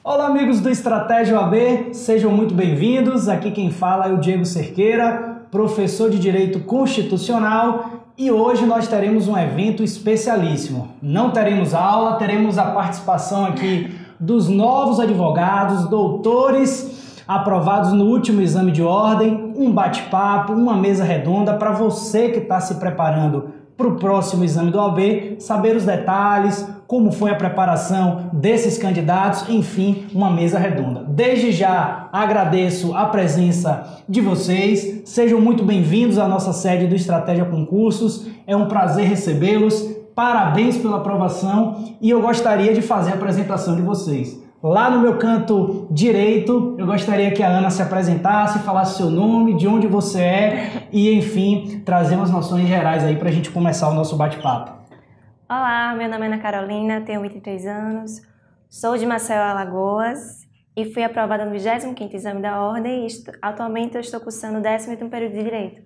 Olá, amigos do Estratégia OAB, sejam muito bem-vindos. Aqui quem fala é o Diego Cerqueira, professor de Direito Constitucional, e hoje nós teremos um evento especialíssimo. Não teremos aula, teremos a participação aqui dos novos advogados, doutores aprovados no último exame de ordem, um bate-papo, uma mesa redonda para você que está se preparando para o próximo exame do OAB, saber os detalhes, como foi a preparação desses candidatos, enfim, uma mesa redonda. Desde já agradeço a presença de vocês, sejam muito bem-vindos à nossa sede do Estratégia Concursos, é um prazer recebê-los, parabéns pela aprovação e eu gostaria de fazer a apresentação de vocês. Lá no meu canto direito, eu gostaria que a Ana se apresentasse, falasse seu nome, de onde você é e, enfim, trazer umas noções gerais aí para a gente começar o nosso bate-papo. Olá, meu nome é Ana Carolina, tenho 23 anos, sou de Maceió, Alagoas e fui aprovada no 25º Exame da Ordem e atualmente eu estou cursando o 18º período de Direito.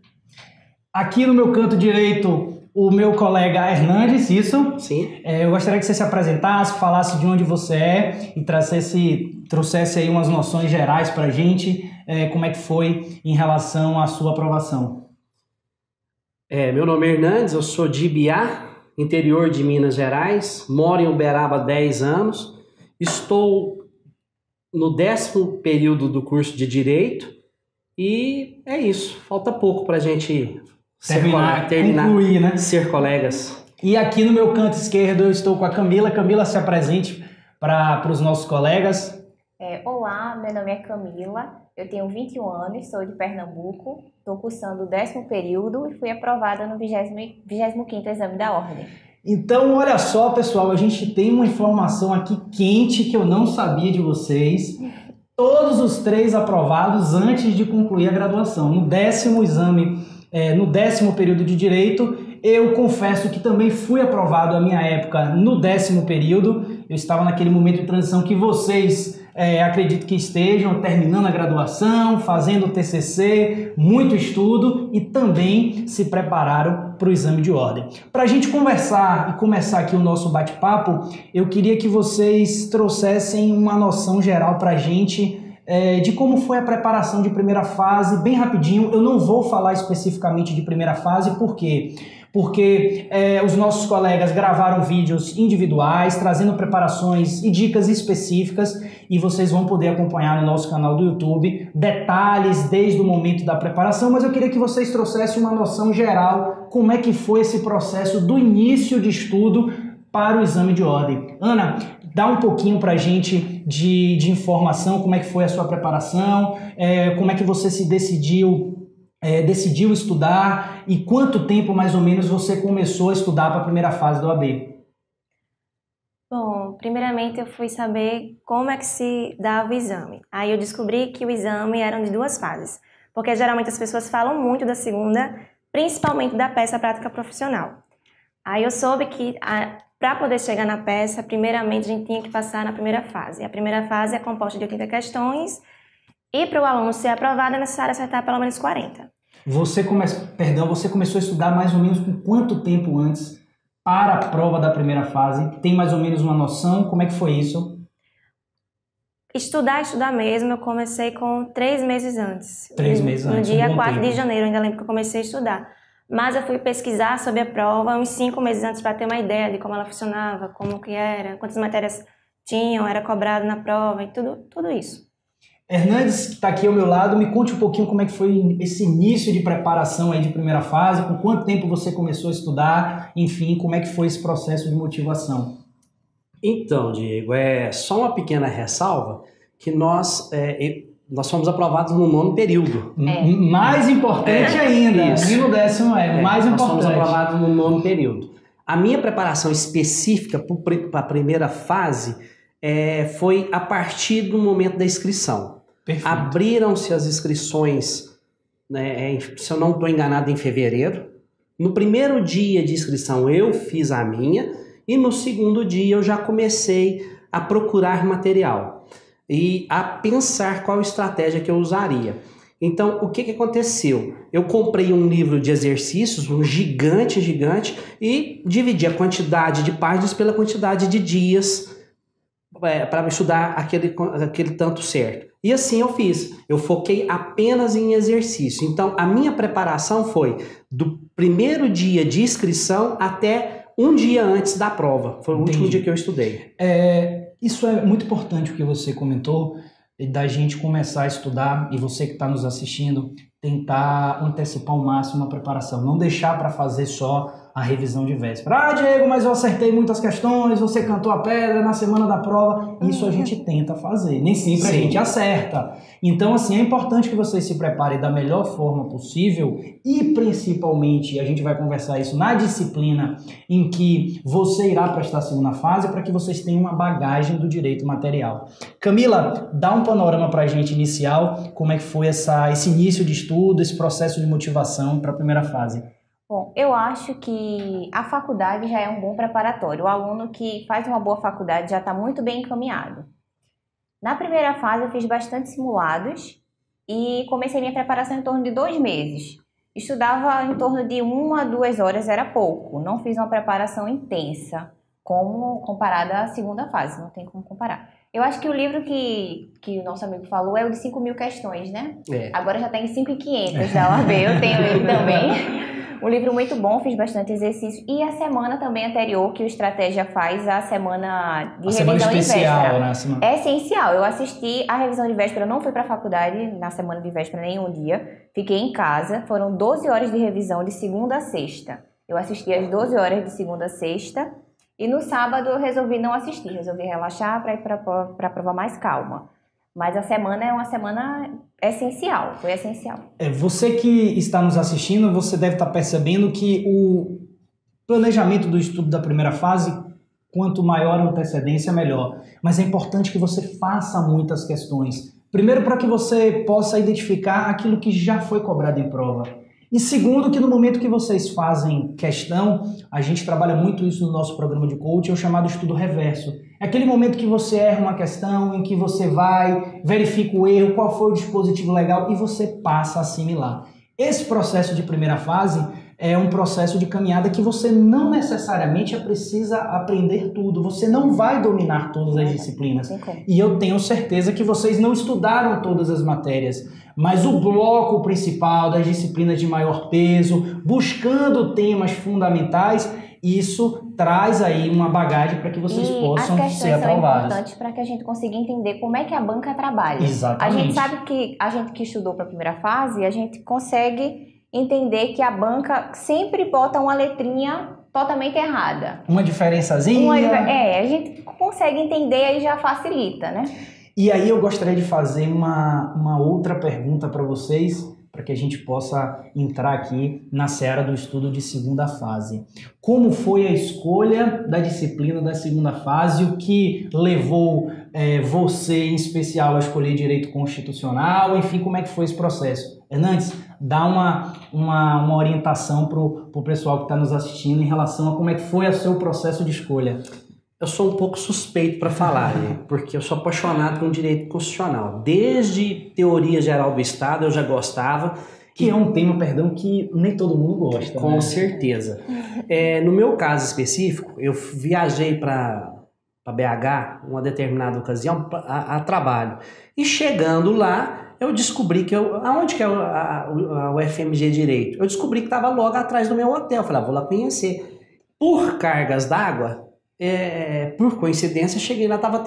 Aqui no meu canto direito, o meu colega Hernandes, isso? Sim. Eu gostaria que você se apresentasse, falasse de onde você é e trouxesse aí umas noções gerais para a gente, como é que foi em relação à sua aprovação. Meu nome é Hernandes, eu sou de Ibiá, interior de Minas Gerais, moro em Uberaba há 10 anos, estou no 10º período do curso de Direito e é isso, falta pouco para a gente terminar, concluir, né? Ser colegas. E aqui no meu canto esquerdo eu estou com a Camila. Camila, se apresente para os nossos colegas. Olá, meu nome é Camila, eu tenho 21 anos, sou de Pernambuco, estou cursando o 10º período e fui aprovada no 25º Exame da Ordem. Então, olha só, pessoal, a gente tem uma informação aqui quente que eu não sabia de vocês. Todos os 3 aprovados antes de concluir a graduação. No 10º exame, no 10º período de Direito, eu confesso que também fui aprovado à minha época no 10º período. Eu estava naquele momento de transição que vocês acredito que estejam terminando a graduação, fazendo o TCC, muito estudo e também se prepararam para o exame de ordem. Para a gente conversar e começar aqui o nosso bate-papo, eu queria que vocês trouxessem uma noção geral para a gente de como foi a preparação de primeira fase, bem rapidinho. Eu não vou falar especificamente de primeira fase, por quê? Porque os nossos colegas gravaram vídeos individuais, trazendo preparações e dicas específicas, e vocês vão poder acompanhar no nosso canal do YouTube detalhes desde o momento da preparação, mas eu queria que vocês trouxessem uma noção geral, como é que foi esse processo do início de estudo para o exame de ordem. Ana, dá um pouquinho para a gente de informação, como é que foi a sua preparação, como é que você se decidiu estudar e quanto tempo mais ou menos você começou a estudar para a primeira fase do OAB? Bom, primeiramente eu fui saber como é que se dava o exame. Aí eu descobri que o exame era de 2 fases, porque geralmente as pessoas falam muito da segunda, principalmente da peça prática profissional. Aí eu soube que para poder chegar na peça, primeiramente a gente tinha que passar na primeira fase. A primeira fase é composta de 80 questões e para o aluno ser aprovado é necessário acertar pelo menos 40. Você começou a estudar mais ou menos com quanto tempo antes para a prova da primeira fase? Tem mais ou menos uma noção? Como é que foi isso? Estudar mesmo, eu comecei com 3 meses antes. 3 meses antes, no dia 4 de janeiro, eu ainda lembro que eu comecei a estudar. Mas eu fui pesquisar sobre a prova uns 5 meses antes para ter uma ideia de como ela funcionava, como que era, quantas matérias tinham, era cobrado na prova e tudo isso. Hernandes, que está aqui ao meu lado, me conte um pouquinho como é que foi esse início de preparação aí de primeira fase, com quanto tempo você começou a estudar, enfim, como é que foi esse processo de motivação? Então, Diego, só uma pequena ressalva, que nós fomos aprovados no 9º período. Mais importante ainda, nem no 10º mais importante. Nós fomos aprovados no 9º período. A minha preparação específica para a primeira fase foi a partir do momento da inscrição. Perfeito. Abriram-se as inscrições, se eu não estou enganado, em fevereiro. No primeiro dia de inscrição eu fiz a minha e no segundo dia eu já comecei a procurar material e a pensar qual estratégia que eu usaria. Então, o que aconteceu? Eu comprei um livro de exercícios, um gigante, e dividi a quantidade de páginas pela quantidade de dias para estudar aquele tanto certo. E assim eu fiz. Eu foquei apenas em exercício. Então, a minha preparação foi do primeiro dia de inscrição até um dia antes da prova. Foi o último dia que eu estudei. Isso é muito importante o que você comentou, da gente começar a estudar, e você que está nos assistindo, tentar antecipar ao máximo a preparação. Não deixar para fazer só a revisão de véspera. Ah, Diego, mas eu acertei muitas questões, você cantou a pedra na semana da prova. Isso a gente tenta fazer, nem sempre a gente acerta. Então, assim, é importante que vocês se preparem da melhor forma possível e, principalmente, a gente vai conversar isso na disciplina em que você irá prestar a segunda fase, para que vocês tenham uma bagagem do direito material. Camila, dá um panorama para a gente inicial, como é que foi esse início de estudo, esse processo de motivação para a primeira fase. Bom, eu acho que a faculdade já é um bom preparatório. O aluno que faz uma boa faculdade já está muito bem encaminhado. Na primeira fase eu fiz bastante simulados e comecei minha preparação em torno de 2 meses. Estudava em torno de 1 a 2 horas, era pouco. Não fiz uma preparação intensa, como comparada à segunda fase, não tem como comparar. Eu acho que o livro que o nosso amigo falou é o de 5.000 questões, né? Agora já está em 5.500 da OAB, eu tenho ele também. Um livro muito bom, fiz bastante exercício. E a semana também anterior, que o Estratégia faz, a semana de revisão de véspera. Né? É essencial. Eu assisti a revisão de véspera, não fui para a faculdade na semana de véspera nenhum dia. Fiquei em casa, foram 12 horas de revisão de segunda a sexta. Eu assisti às 12 horas de segunda a sexta. E no sábado eu resolvi não assistir, resolvi relaxar para ir para a prova mais calma. Mas a semana é uma semana essencial, foi essencial. Você que está nos assistindo, você deve estar percebendo que o planejamento do estudo da primeira fase, quanto maior a antecedência, melhor. Mas é importante que você faça muitas questões. Primeiro, para que você possa identificar aquilo que já foi cobrado em prova. E segundo, que no momento que vocês fazem questão, a gente trabalha muito isso no nosso programa de coaching, é o chamado estudo reverso. É aquele momento que você erra uma questão, em que você vai, verifica o erro, qual foi o dispositivo legal e você passa a assimilar. Esse processo de primeira fase é um processo de caminhada que você não necessariamente precisa aprender tudo, você não vai dominar todas as disciplinas. E eu tenho certeza que vocês não estudaram todas as matérias, mas o bloco principal das disciplinas de maior peso, buscando temas fundamentais, isso traz aí uma bagagem para que vocês possam ser aprovados. As questões são importantes para que a gente consiga entender como é que a banca trabalha. Exatamente. A gente sabe que a gente que estudou para a primeira fase, a gente consegue entender que a banca sempre bota uma letrinha totalmente errada. Uma diferençazinha. A gente consegue entender e já facilita, né? E aí eu gostaria de fazer uma outra pergunta para vocês, para que a gente possa entrar aqui na seara do estudo de segunda fase. Como foi a escolha da disciplina da segunda fase? O que levou você, em especial, a escolher direito constitucional? Enfim, como é que foi esse processo? Hernandes, dá uma orientação para o pessoal que está nos assistindo em relação a como é que foi o seu processo de escolha. Eu sou um pouco suspeito para falar, né? Porque eu sou apaixonado por direito constitucional. Desde teoria geral do Estado eu já gostava. Que é um tema, perdão, que nem todo mundo gosta. Com certeza. No meu caso específico, eu viajei para BH, uma determinada ocasião, a trabalho. E chegando lá, eu descobri que aonde que é a UFMG Direito? Eu descobri que estava logo atrás do meu hotel. Eu falei, vou lá conhecer. Por cargas d'água, por coincidência, cheguei lá, estava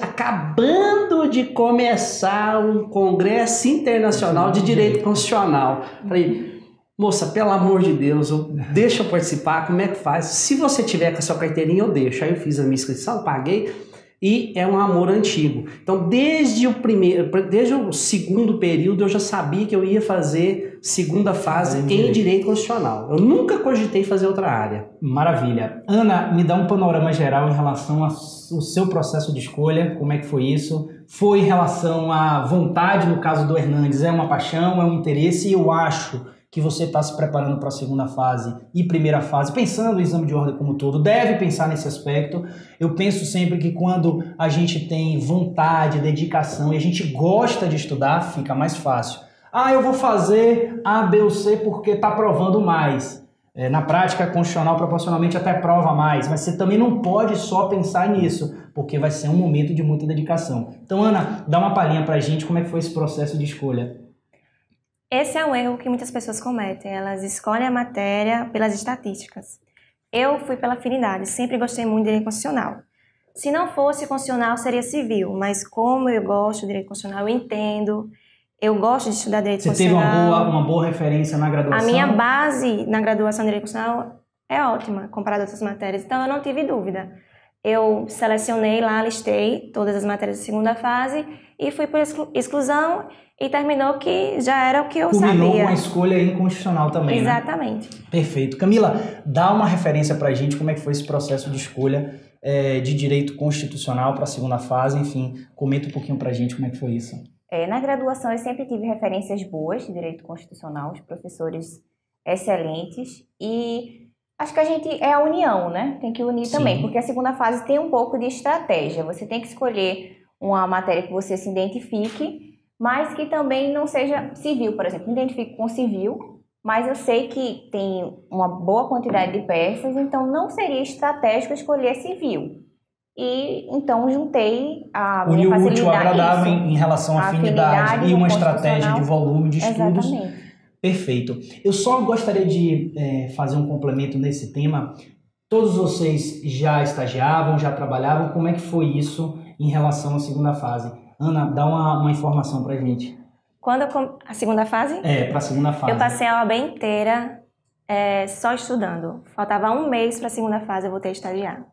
acabando de começar um congresso internacional de direito constitucional. Falei, moça, pelo amor de Deus, deixa eu participar, como é que faz? Se você tiver com a sua carteirinha, eu deixo. Aí eu fiz a minha inscrição, paguei, e é um amor antigo. Então, desde o segundo período, eu já sabia que eu ia fazer segunda fase em direito constitucional. Eu nunca cogitei fazer outra área. Maravilha. Ana, me dá um panorama geral em relação ao seu processo de escolha, como é que foi isso? Foi em relação à vontade, no caso do Hernandes, é uma paixão, é um interesse, e eu acho que você está se preparando para a segunda fase e primeira fase, pensando no exame de ordem como um todo, deve pensar nesse aspecto. Eu penso sempre que quando a gente tem vontade, dedicação e a gente gosta de estudar, fica mais fácil. Eu vou fazer A, B ou C porque está provando mais. Na prática constitucional, proporcionalmente até prova mais, mas você também não pode só pensar nisso, porque vai ser um momento de muita dedicação. Então, Ana, dá uma palhinha pra gente como é que foi esse processo de escolha. Esse é um erro que muitas pessoas cometem, elas escolhem a matéria pelas estatísticas. Eu fui pela afinidade, sempre gostei muito de direito constitucional. Se não fosse constitucional, seria civil, mas como eu gosto de direito constitucional, eu entendo, eu gosto de estudar direito constitucional. Você teve uma boa referência na graduação? A minha base na graduação de direito constitucional é ótima, comparada a outras matérias, então eu não tive dúvida. Eu selecionei lá, listei todas as matérias da segunda fase e fui por exclusão e terminou que já era o que eu sabia. Culminou com a escolha inconstitucional também, Exatamente. Né? Perfeito. Camila, dá uma referência pra gente como é que foi esse processo de escolha de direito constitucional para a segunda fase, enfim, comenta um pouquinho pra gente como é que foi isso. Na graduação eu sempre tive referências boas de direito constitucional, os professores excelentes e acho que a gente é a união, né? Tem que unir também, porque a segunda fase tem um pouco de estratégia. Você tem que escolher uma matéria que você se identifique, mas que também não seja civil, por exemplo. Me identifico com civil, mas eu sei que tem uma boa quantidade de peças, então não seria estratégico escolher civil. E então juntei a minha facilidade. Unir o útil ao agradável em relação à afinidade e uma estratégia de volume de estudos. Exatamente. Perfeito. Eu só gostaria de fazer um complemento nesse tema. Todos vocês já estagiavam, já trabalhavam. Como é que foi isso em relação à segunda fase? Ana, dá uma informação pra gente. Quando a segunda fase? Para a segunda fase. Eu passei a OAB inteira só estudando. Faltava um mês para a segunda fase, eu voltei a estagiar.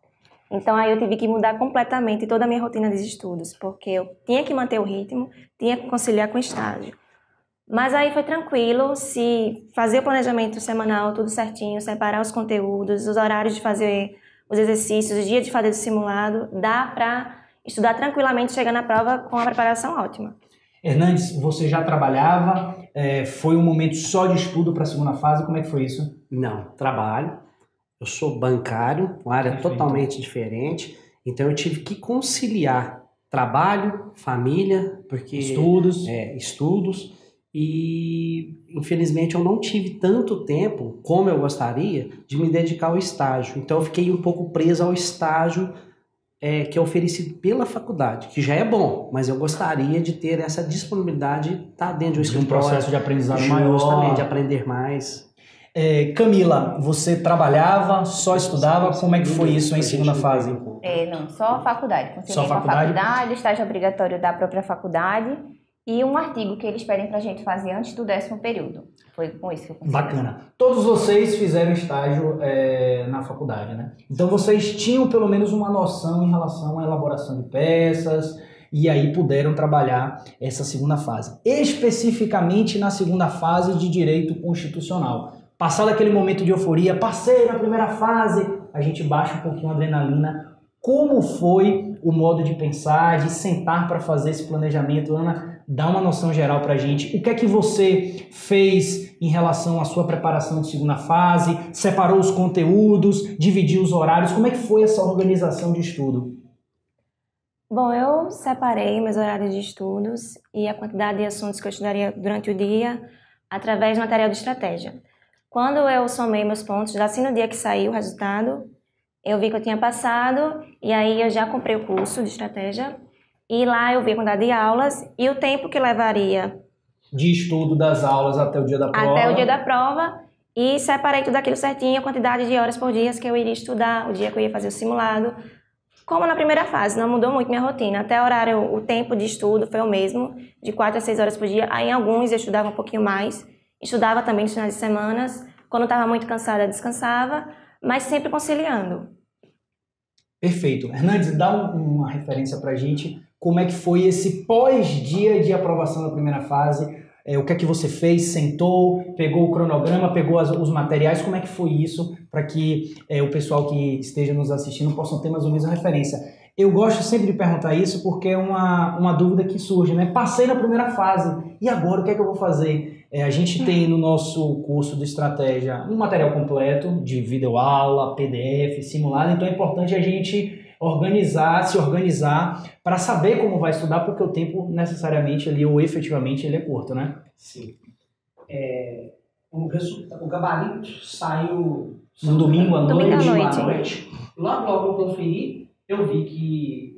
Então aí eu tive que mudar completamente toda a minha rotina de estudos, porque eu tinha que manter o ritmo, tinha que conciliar com o estágio. Mas aí foi tranquilo, se fazer o planejamento semanal, tudo certinho, separar os conteúdos, os horários de fazer os exercícios, os dias de fazer o simulado, dá para estudar tranquilamente, chegar na prova com a preparação ótima. Hernandes, você já trabalhava, foi um momento só de estudo para a segunda fase, como é que foi isso? Não, trabalho. Eu sou bancário, uma área totalmente diferente, então eu tive que conciliar trabalho, família, porque estudos, e infelizmente eu não tive tanto tempo como eu gostaria de me dedicar ao estágio. Então eu fiquei um pouco preso ao estágio que é oferecido pela faculdade, que já é bom, mas eu gostaria de ter essa disponibilidade de estar dentro de um escritório, processo de aprendizado maior, justamente, de aprender mais. Camila, você trabalhava, só estudava, como é que foi isso em segunda fase? Não, só a faculdade. Só a faculdade, estágio obrigatório da própria faculdade e um artigo que eles pedem pra gente fazer antes do 10º período. Foi com isso que eu consegui. Bacana. Todos vocês fizeram estágio na faculdade, né? Então vocês tinham pelo menos uma noção em relação à elaboração de peças e aí puderam trabalhar essa segunda fase. Especificamente na segunda fase de direito constitucional. Passado aquele momento de euforia, passei na primeira fase, a gente baixa um pouquinho a adrenalina. Como foi o modo de pensar, de sentar para fazer esse planejamento? Ana, dá uma noção geral para a gente. O que é que você fez em relação à sua preparação de segunda fase? Separou os conteúdos, dividiu os horários? Como é que foi essa organização de estudo? Bom, eu separei meus horários de estudos e a quantidade de assuntos que eu estudaria durante o dia através do material de estratégia. Quando eu somei meus pontos, já assim no dia que saiu o resultado, eu vi que eu tinha passado e aí eu já comprei o curso de estratégia e lá eu vi a quantidade de aulas e o tempo que levaria de estudo das aulas até o dia da prova. Até o dia da prova e separei tudo aquilo certinho, a quantidade de horas por dia que eu iria estudar, o dia que eu ia fazer o simulado. Como na primeira fase, não mudou muito minha rotina. Até o tempo de estudo foi o mesmo, de 4 a 6 horas por dia. Aí em alguns eu estudava um pouquinho mais. Estudava também nos finais de semana, quando estava muito cansada, descansava, mas sempre conciliando. Perfeito. Hernandes, dá uma referência para a gente, como é que foi esse pós-dia de aprovação da primeira fase, o que é que você fez, sentou, pegou o cronograma, pegou os materiais, como é que foi isso, para que o pessoal que esteja nos assistindo possa ter mais ou menos a referência. Eu gosto sempre de perguntar isso porque é uma dúvida que surge, né? Passei na primeira fase, e agora o que é que eu vou fazer? A gente tem no nosso curso de estratégia um material completo de videoaula, PDF, simulado, então é importante a gente se organizar para saber como vai estudar, porque o tempo necessariamente ali, ou efetivamente, ele é curto, né? Sim. o gabarito saiu No domingo à Domingo à noite. noite. Logo eu conferi, eu vi que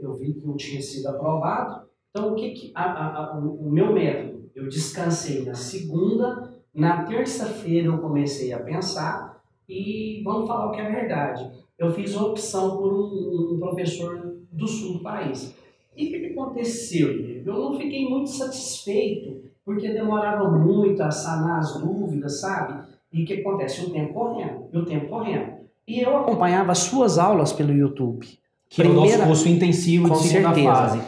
eu tinha sido aprovado. Então, o meu método? Eu descansei na segunda, na terça-feira eu comecei a pensar e vamos falar o que é verdade. Eu fiz a opção por um professor do sul do país. E o que aconteceu? Eu não fiquei muito satisfeito, porque demorava muito a sanar as dúvidas, sabe? E o que acontece? O tempo correndo. E eu acompanhava as suas aulas pelo YouTube. Que é o nosso curso intensivo de segunda fase.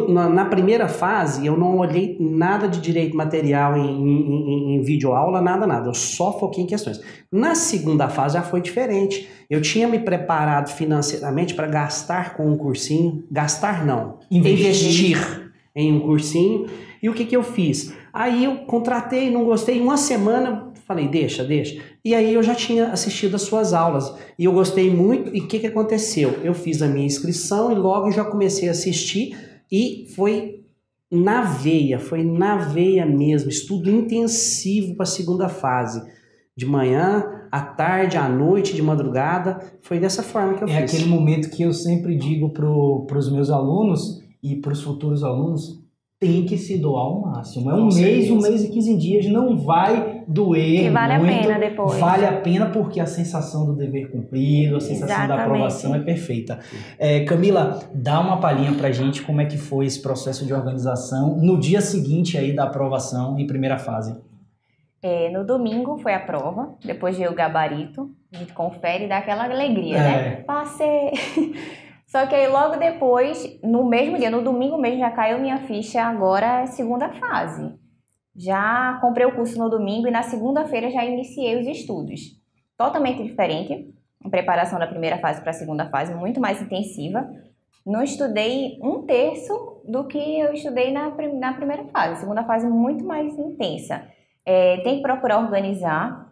Na primeira fase, eu não olhei nada de direito material em videoaula, nada. Eu só foquei em questões. Na segunda fase já foi diferente. Eu tinha me preparado financeiramente para gastar com um cursinho. Gastar não. Investir em um cursinho. E o que eu fiz? Aí eu contratei, não gostei, uma semana, falei, deixa. E aí eu já tinha assistido as suas aulas. E eu gostei muito. E o que aconteceu? Eu fiz a minha inscrição e logo já comecei a assistir. E foi na veia mesmo. Estudo intensivo para a segunda fase. De manhã, à tarde, à noite, de madrugada. Foi dessa forma que eu fiz. É aquele momento que eu sempre digo para os meus alunos e para os futuros alunos, tem que se doar ao máximo. É um mês e 15 dias, não vai doer que vale muito. A pena depois. Vale a pena porque a sensação do dever cumprido, a sensação da aprovação é perfeita. Camila, dá uma palhinha pra gente como é que foi esse processo de organização no dia seguinte aí da aprovação em primeira fase. No domingo foi a prova, depois veio o gabarito, a gente confere e dá aquela alegria, né? Passei! Só que aí logo depois, no mesmo dia, no domingo mesmo, já caiu minha ficha, agora é segunda fase. Já comprei o curso no domingo e na segunda-feira já iniciei os estudos. Totalmente diferente, a preparação da primeira fase para a segunda fase, muito mais intensiva. Não estudei 1/3 do que eu estudei na primeira fase. Segunda fase muito mais intensa. Tem que procurar organizar.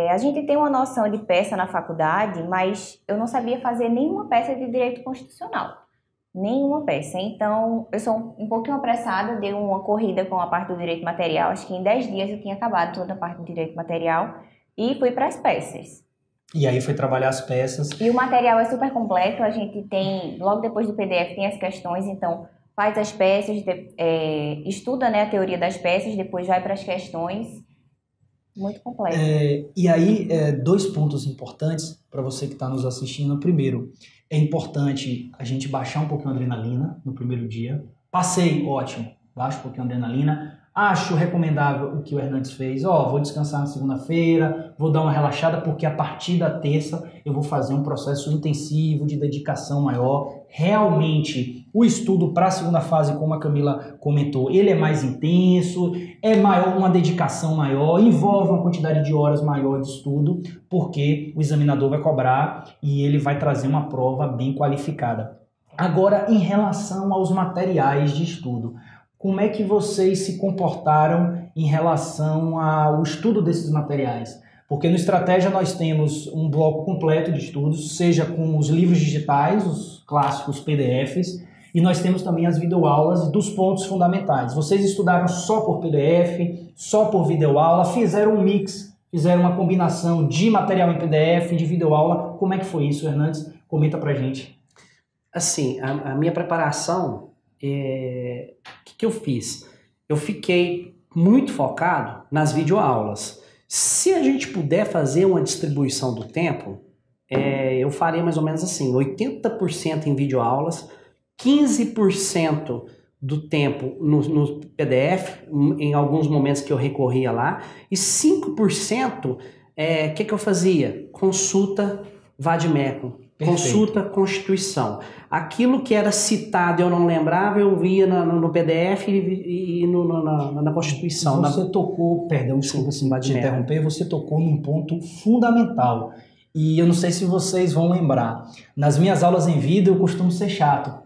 A gente tem uma noção de peça na faculdade, mas eu não sabia fazer nenhuma peça de direito constitucional. Nenhuma peça. Então, eu sou um pouquinho apressada, dei uma corrida com a parte do direito material. Acho que em 10 dias eu tinha acabado toda a parte do direito material e fui para as peças. E aí foi trabalhar as peças. E o material é super completo. A gente tem, logo depois do PDF, tem as questões. Então, faz as peças, estuda, né, a teoria das peças, depois vai para as questões. Muito completo. E aí, 2 pontos importantes para você que está nos assistindo. Primeiro, é importante a gente baixar um pouquinho a adrenalina no primeiro dia. Passei, ótimo, baixa um pouquinho a adrenalina. Acho recomendável o que o Hernandes fez. Vou descansar na segunda-feira, vou dar uma relaxada, porque a partir da terça eu vou fazer um processo intensivo de dedicação maior. Realmente, o estudo para a segunda fase, como a Camila comentou, ele é mais intenso, é maior, uma dedicação maior, envolve uma quantidade de horas maior de estudo, porque o examinador vai cobrar e ele vai trazer uma prova bem qualificada. Agora, em relação aos materiais de estudo, como é que vocês se comportaram em relação ao estudo desses materiais? Porque no Estratégia nós temos um bloco completo de estudos, seja com os livros digitais, os clássicos PDFs, e nós temos também as videoaulas dos pontos fundamentais. Vocês estudaram só por PDF, só por videoaula, fizeram um mix, fizeram uma combinação de material em PDF, de videoaula. Como é que foi isso, Hernandes? Comenta pra gente. Assim, a minha preparação, o que eu fiz? Eu fiquei muito focado nas videoaulas. Se a gente puder fazer uma distribuição do tempo, eu faria mais ou menos assim, 80% em videoaulas, 15% do tempo no PDF, em alguns momentos que eu recorria lá, e 5%, o que eu fazia? Consulta Vade-Mecum. Consulta Constituição. Aquilo que era citado eu não lembrava, eu via no PDF e na Constituição. Você tocou, perdão, desculpa te interromper, você tocou num ponto fundamental. E eu não sei se vocês vão lembrar. Nas minhas aulas em vídeo eu costumo ser chato.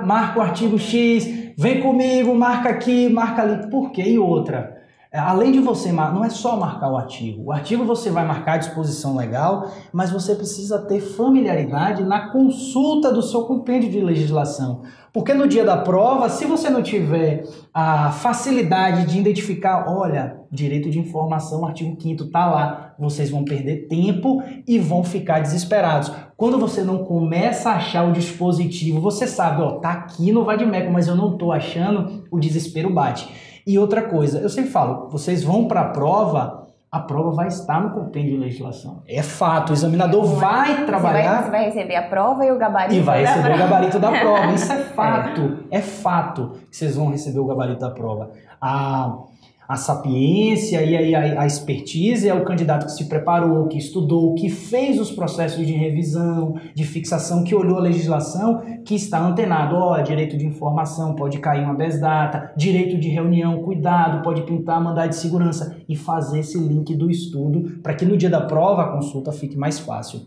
Marca o artigo X, vem comigo, marca aqui, marca ali. Por quê? E outra. Além de você, não é só marcar o artigo você vai marcar a disposição legal, mas você precisa ter familiaridade na consulta do seu compêndio de legislação. Porque no dia da prova, se você não tiver a facilidade de identificar, olha, direito de informação, artigo 5º está lá, vocês vão perder tempo e vão ficar desesperados. Quando você não começa a achar o dispositivo, você sabe, ó, tá aqui no Vadimeco, mas eu não tô achando, o desespero bate. E outra coisa, eu sempre falo, vocês vão para a prova vai estar no compêndio de legislação. É fato, o examinador vai trabalhar... Você vai receber a prova e o gabarito e vai receber o gabarito da prova. Isso é fato, É. é fato que vocês vão receber o gabarito da prova. A sapiência e a expertise é o candidato que se preparou, que estudou, que fez os processos de revisão, de fixação, que olhou a legislação, que está antenado. Ó, direito de informação, pode cair uma habeas data, direito de reunião, cuidado, pode pintar mandado de segurança e fazer esse link do estudo para que no dia da prova a consulta fique mais fácil.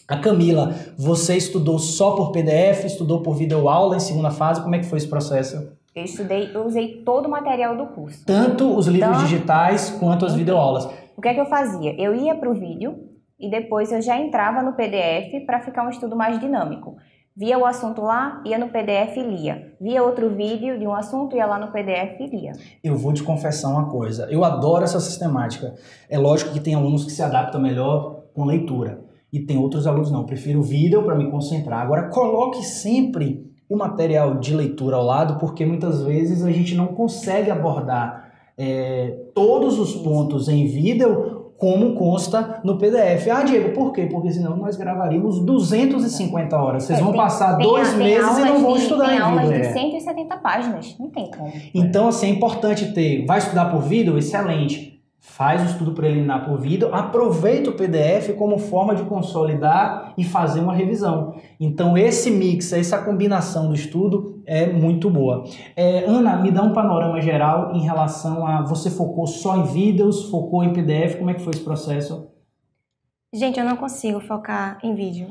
A Camila, você estudou só por PDF, estudou por videoaula em segunda fase, como é que foi esse processo? Eu usei todo o material do curso. Tanto os livros digitais quanto as videoaulas. O que é que eu fazia? Eu ia para o vídeo e depois eu já entrava no PDF para ficar um estudo mais dinâmico. Via o assunto lá, ia no PDF e lia. Via outro vídeo de um assunto, ia lá no PDF e lia. Eu vou te confessar uma coisa. Eu adoro essa sistemática. É lógico que tem alunos que se adaptam melhor com leitura. E tem outros alunos não. Eu prefiro o vídeo para me concentrar. Agora, coloque sempre o material de leitura ao lado, porque muitas vezes a gente não consegue abordar todos os pontos em vídeo como consta no PDF. Ah, Diego, por quê? Porque senão nós gravaríamos 250 horas. Vocês vão passar 2 meses e não vão estudar em vídeo. Tem aulas de 170 páginas, não tem como. Então, assim, é importante ter. Vai estudar por vídeo? Excelente. Faz o estudo preliminar por vídeo, aproveita o PDF como forma de consolidar e fazer uma revisão. Então esse mix, essa combinação do estudo é muito boa. Ana, me dá um panorama geral em relação a... Você focou só em vídeos, focou em PDF, como é que foi esse processo? Gente, eu não consigo focar em vídeo.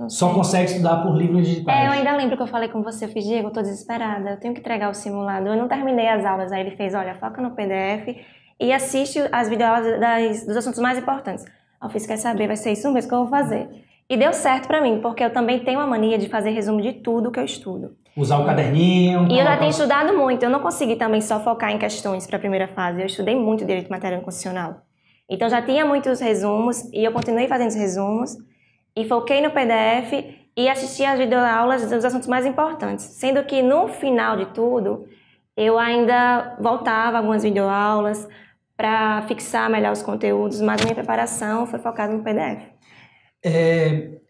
Só consegue estudar por livros digitais? Eu ainda lembro que eu falei com você, eu fiz, Diego, eu tô desesperada, eu tenho que entregar o simulado, eu não terminei as aulas, aí ele fez, olha, foca no PDF... e assiste as videoaulas dos assuntos mais importantes. Eu fiz, quer saber, vai ser isso mesmo que eu vou fazer. E deu certo pra mim, porque eu também tenho uma mania de fazer resumo de tudo que eu estudo. Usar o caderninho... E eu já tenho estudado muito, eu não consegui também só focar em questões para a primeira fase, eu estudei muito direito material constitucional. Então já tinha muitos resumos, e eu continuei fazendo os resumos, e foquei no PDF e assisti às videoaulas dos assuntos mais importantes. Sendo que no final de tudo, eu ainda voltava a algumas videoaulas, para fixar melhor os conteúdos, mas a minha preparação foi focada no PDF.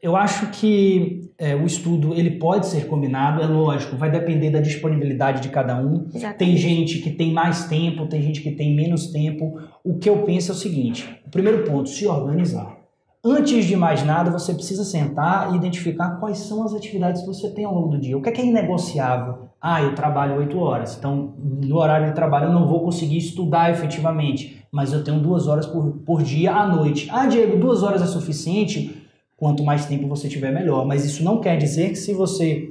Eu acho que o estudo ele pode ser combinado, é lógico, vai depender da disponibilidade de cada um. Exatamente. Tem gente que tem mais tempo, tem gente que tem menos tempo. O que eu penso é o seguinte, o primeiro ponto, se organizar. Antes de mais nada, você precisa sentar e identificar quais são as atividades que você tem ao longo do dia. O que é inegociável? Ah, eu trabalho 8 horas, então no horário de trabalho eu não vou conseguir estudar efetivamente, mas eu tenho 2 horas por dia à noite. Ah, Diego, 2 horas é suficiente? Quanto mais tempo você tiver, melhor. Mas isso não quer dizer que se você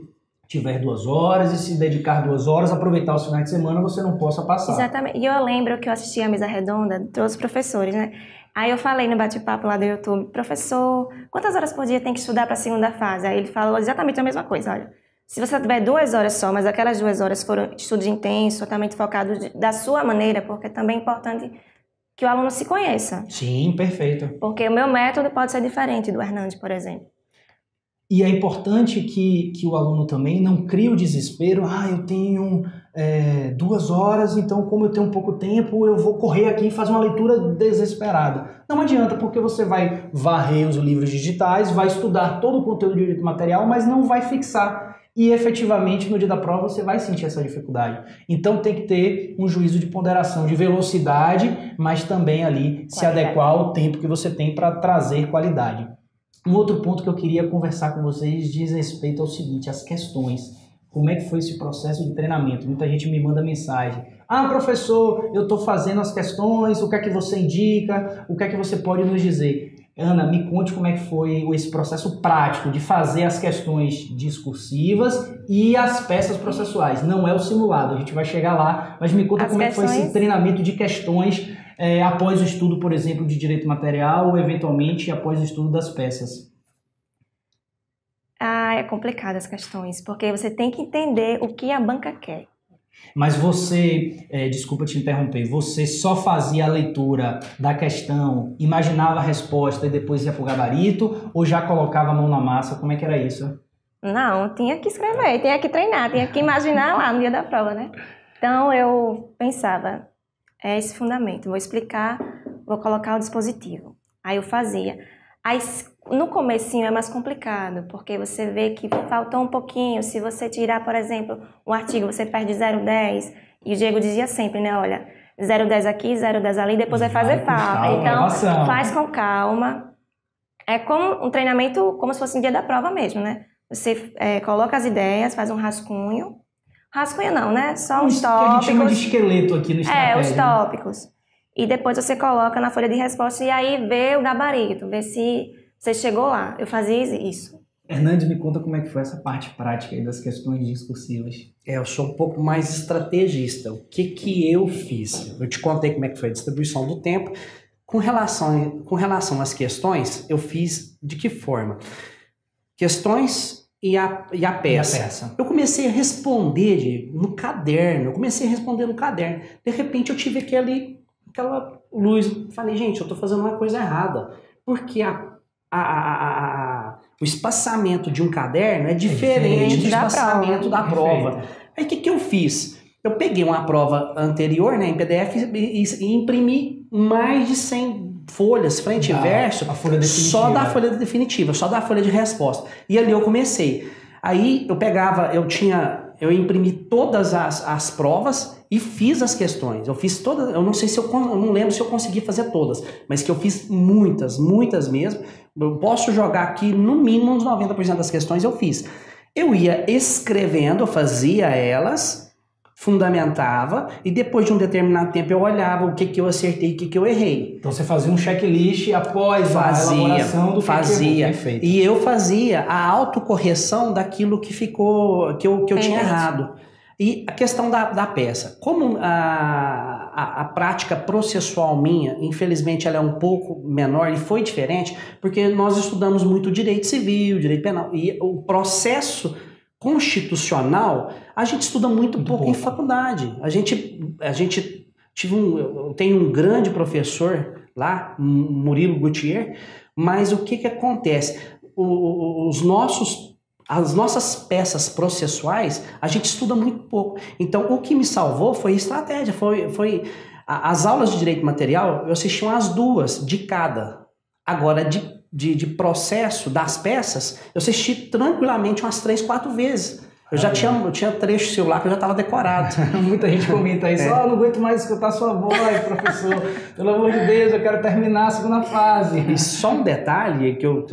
tiver 2 horas e se dedicar 2 horas, aproveitar os finais de semana, você não possa passar. Exatamente. E eu lembro que eu assisti a mesa redonda dos professores, né? Aí eu falei no bate-papo lá do YouTube, professor, quantas horas por dia tem que estudar para a segunda fase? Aí ele falou exatamente a mesma coisa, olha, se você tiver 2 horas só, mas aquelas 2 horas foram estudos intensos, totalmente focados da sua maneira, porque também é importante que o aluno se conheça. Sim, perfeito. Porque o meu método pode ser diferente do Hernandes, por exemplo. E é importante que o aluno também não crie o desespero, eu tenho 2 horas, então como eu tenho pouco tempo, eu vou correr aqui e fazer uma leitura desesperada. Não adianta, porque você vai varrer os livros digitais, vai estudar todo o conteúdo de direito material, mas não vai fixar. E efetivamente no dia da prova você vai sentir essa dificuldade. Então tem que ter um juízo de ponderação, de velocidade, mas também ali se adequar ao tempo que você tem para trazer qualidade. Um outro ponto que eu queria conversar com vocês diz respeito ao seguinte, as questões. Como é que foi esse processo de treinamento? Muita gente me manda mensagem. Ah, professor, eu estou fazendo as questões, o que é que você indica? O que é que você pode nos dizer? Ana, me conte como é que foi esse processo prático de fazer as questões discursivas e as peças processuais. Não é o simulado, a gente vai chegar lá, mas me conta como é que foi esse treinamento de questões após o estudo, por exemplo, de direito material ou, eventualmente, após o estudo das peças. É complicado as questões, porque você tem que entender o que a banca quer. Mas você, desculpa te interromper, você só fazia a leitura da questão, imaginava a resposta e depois ia para o gabarito, ou já colocava a mão na massa? Como é que era isso? Não, tinha que escrever, tinha que treinar, tinha que imaginar lá no dia da prova, né? Então eu pensava, esse fundamento, vou explicar, vou colocar o dispositivo. Aí eu fazia. Aí no comecinho é mais complicado, porque você vê que faltou um pouquinho. Se você tirar, por exemplo, um artigo, você perde 0,10. E o Diego dizia sempre, né? Olha, 0,10 aqui, 0,10 ali, depois vai fazer falta. Então, faz com calma. É como um treinamento, como se fosse um dia da prova mesmo, né? Você coloca as ideias, faz um rascunho. Rascunho não, né? Só os tópicos. Que a gente chama de esqueleto aqui no estratégia. Os tópicos. E depois você coloca na folha de resposta e aí vê o gabarito, vê se você chegou lá. Eu fazia isso. Hernandes, me conta como é que foi essa parte prática aí das questões discursivas. Eu sou um pouco mais estrategista. O que eu fiz? Eu te contei como é que foi a distribuição do tempo. Com relação às questões, eu fiz de que forma? Questões e a peça. Eu comecei a responder no caderno. De repente eu tive aquela luz. Falei, gente, eu estou fazendo uma coisa errada. Porque o espaçamento de um caderno é diferente do espaçamento da prova. Aí o que eu fiz? Eu peguei uma prova anterior, né, em PDF e imprimi mais de 100 folhas, frente e verso, só da folha definitiva, só da folha de resposta. E ali eu comecei. Aí eu imprimi todas as provas e fiz as questões. Eu fiz todas, eu não lembro se eu consegui fazer todas, mas que eu fiz muitas mesmo. Eu posso jogar aqui no mínimo uns 90% das questões eu fiz. Eu ia escrevendo, eu fazia elas, fundamentava e depois de um determinado tempo eu olhava o que eu acertei e o que eu errei. Então você fazia um checklist após a elaboração do que feito. E eu fazia a autocorreção daquilo que eu tinha errado. E a questão da peça. Como a prática processual minha, infelizmente, ela é um pouco menor e foi diferente, porque nós estudamos muito direito civil, direito penal. E o processo constitucional, a gente estuda muito pouco em faculdade. Eu tenho um grande professor lá, Murilo Gutierrez, mas o que acontece? As nossas peças processuais, a gente estuda muito pouco. Então, o que me salvou foi a estratégia, foi as aulas de direito material, eu assisti umas 2 de cada. Agora, de processo das peças, eu assisti tranquilamente umas 3, 4 vezes. Eu tinha trecho seu lá que eu já estava decorado. Muita gente comenta isso. Não aguento mais escutar sua voz, professor. Pelo amor de Deus, eu quero terminar a segunda fase. E só um detalhe que eu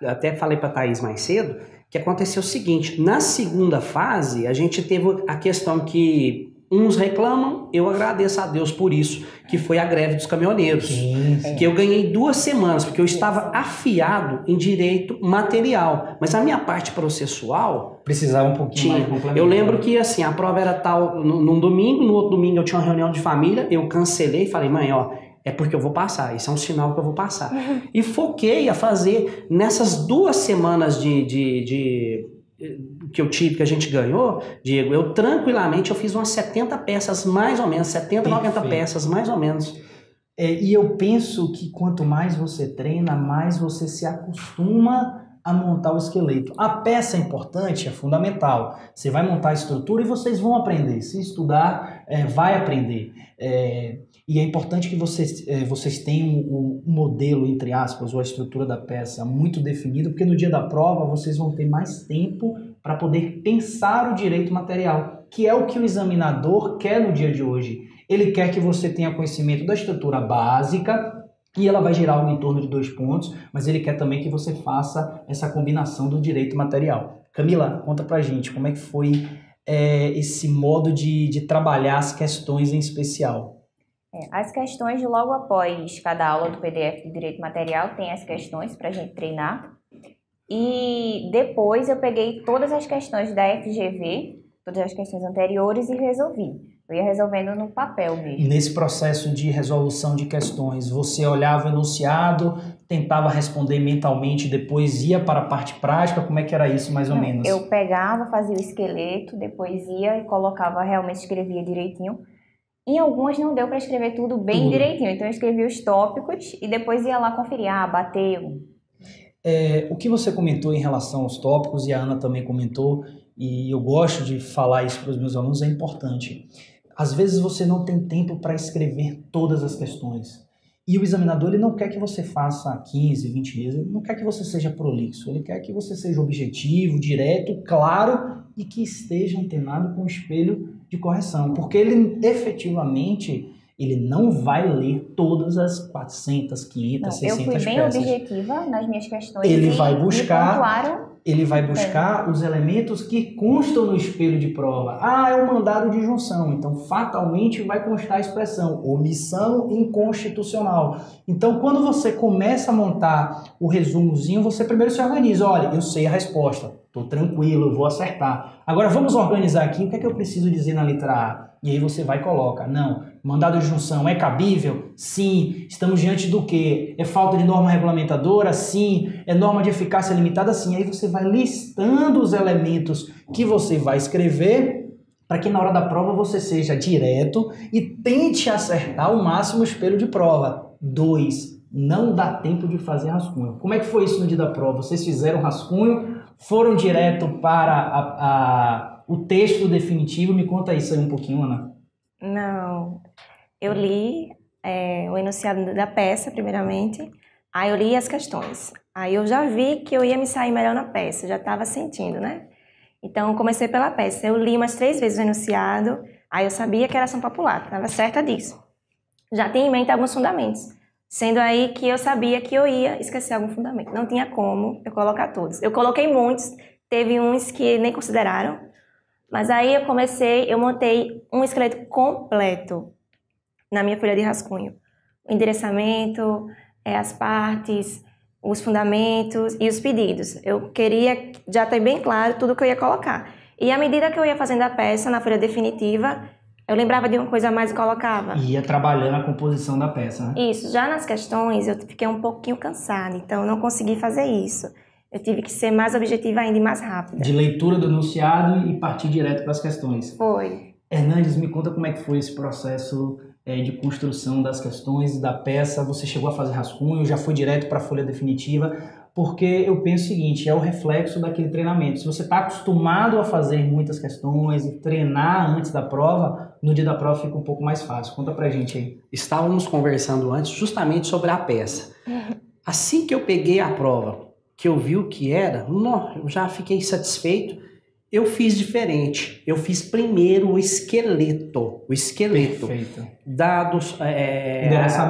até falei para a Thaís mais cedo, que aconteceu o seguinte, na segunda fase, a gente teve a questão que uns reclamam, eu agradeço a Deus por isso, que foi a greve dos caminhoneiros. Sim. Que eu ganhei 2 semanas, porque eu estava afiado em direito material, mas a minha parte processual... Precisava um pouquinho mais complementar. Eu lembro que assim, a prova era tal num domingo, no outro domingo eu tinha uma reunião de família, eu cancelei e falei, mãe, é porque eu vou passar, isso é um sinal que eu vou passar. E foquei a fazer nessas 2 semanas que eu tive, que a gente ganhou, Diego, eu tranquilamente fiz umas 70 peças mais ou menos, 70, 90 peças mais ou menos. E eu penso que quanto mais você treina, mais você se acostuma a montar o esqueleto. A peça é importante, é fundamental. Você vai montar a estrutura e vocês vão aprender. Se estudar, vai aprender. E é importante que vocês tenham o modelo, entre aspas, ou a estrutura da peça muito definido, porque no dia da prova vocês vão ter mais tempo para poder pensar o direito material, que é o que o examinador quer no dia de hoje. Ele quer que você tenha conhecimento da estrutura básica, e ela vai girar algo em torno de 2 pontos, mas ele quer também que você faça essa combinação do direito material. Camila, conta pra gente como é que foi esse modo de trabalhar as questões em especial. As questões logo após cada aula do PDF de Direito Material tem as questões para a gente treinar. E depois eu peguei todas as questões da FGV, todas as questões anteriores e resolvi. Eu ia resolvendo no papel mesmo. Nesse processo de resolução de questões, você olhava o enunciado, tentava responder mentalmente, depois ia para a parte prática? Como é que era isso, mais ou menos? Eu pegava, fazia o esqueleto, depois ia e colocava, realmente escrevia direitinho. Em algumas não deu para escrever tudo bem direitinho, então eu escrevi os tópicos e depois ia lá conferir, bateu. O que você comentou em relação aos tópicos, e a Ana também comentou, e eu gosto de falar isso para os meus alunos, é importante. Às vezes você não tem tempo para escrever todas as questões. E o examinador ele não quer que você faça 15, 20 vezes, ele não quer que você seja prolixo, ele quer que você seja objetivo, direto, claro e que esteja antenado com o espelho de correção. Porque ele efetivamente ele não vai ler todas as 400, 500, 600 peças. Eu fui bem objetiva nas minhas questões. Ele vai buscar os elementos que constam no espelho de prova. É um mandado de junção. Então, fatalmente, vai constar a expressão omissão inconstitucional. Então, quando você começa a montar o resumozinho, você primeiro se organiza. Olha, eu sei a resposta. Estou tranquilo, eu vou acertar. Agora, vamos organizar aqui o que é que eu preciso dizer na letra A. E aí você vai e coloca. Não, mandado de junção é cabível? Sim. Estamos diante do quê? É falta de norma regulamentadora? Sim. É norma de eficácia limitada? Sim. Aí você vai listando os elementos que você vai escrever para que na hora da prova você seja direto e tente acertar ao máximo o espelho de prova. 2. Não dá tempo de fazer rascunho. Como é que foi isso no dia da prova? Vocês fizeram rascunho? Foram direto para o texto definitivo? Me conta isso aí um pouquinho, Ana. Não, eu li o enunciado da peça, primeiramente, aí eu li as questões. Aí eu já vi que eu ia me sair melhor na peça, já estava sentindo, né? Então eu comecei pela peça, eu li umas 3 vezes o enunciado, aí eu sabia que era ação popular, estava certa disso. Já tinha em mente alguns fundamentos, sendo aí que eu sabia que eu ia esquecer algum fundamento. Não tinha como eu colocar todos. Eu coloquei muitos, teve uns que nem consideraram, mas aí eu montei um esqueleto completo na minha folha de rascunho. O endereçamento, as partes, os fundamentos e os pedidos. Eu queria já ter bem claro tudo que eu ia colocar. E à medida que eu ia fazendo a peça na folha definitiva, eu lembrava de uma coisa a mais e colocava. Ia trabalhando a composição da peça, né? Isso. Já nas questões, eu fiquei um pouquinho cansada, então eu não consegui fazer isso. Eu tive que ser mais objetiva ainda e mais rápida. De leitura do enunciado e partir direto para as questões. Foi. Hernandes, me conta como é que foi esse processo de construção das questões, da peça. Você chegou a fazer rascunho, já foi direto para a folha definitiva? Porque eu penso o seguinte, é o reflexo daquele treinamento. Se você está acostumado a fazer muitas questões e treinar antes da prova, no dia da prova fica um pouco mais fácil. Conta pra gente aí. Estávamos conversando antes justamente sobre a peça. Assim que eu peguei a prova, que eu vi o que era, eu já fiquei satisfeito. Eu fiz diferente. Eu fiz primeiro o esqueleto. Perfeito. Dados,